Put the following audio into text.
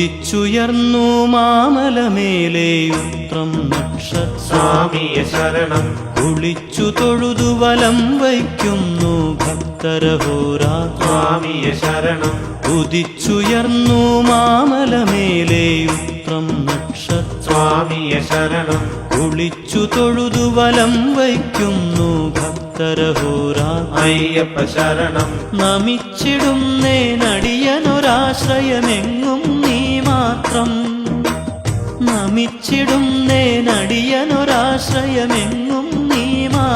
ഉദിച്ചുയർന്നു മാമലമേലെ ഉത്രം നക്ഷത്രം സ്വാമിയെ ശരണം കുളിച്ചു തൊഴുതു വലം വയ്ക്കുന്നു ഭക്തരഹോരാത്രം സ്വാമിയെ ശരണം ഉദിച്ചുയർന്നു മാമലമേലെ ഉത്രം നക്ഷത്രം സ്വാമിയെ ശരണം കുളിച്ചു തൊഴുതു വലം വയ്ക്കുന്നു ഭക്തരഹോരാത്രം അയ്യപ്പ ശരണം നമിച്ചിടുന്നേനടിയനൊരാശ്രയമെങ്ങും നീ മാത്രം നമിച്ചിടുന്നേനടിയനൊരാശ്രയമെങ്ങും നീ മാത്രം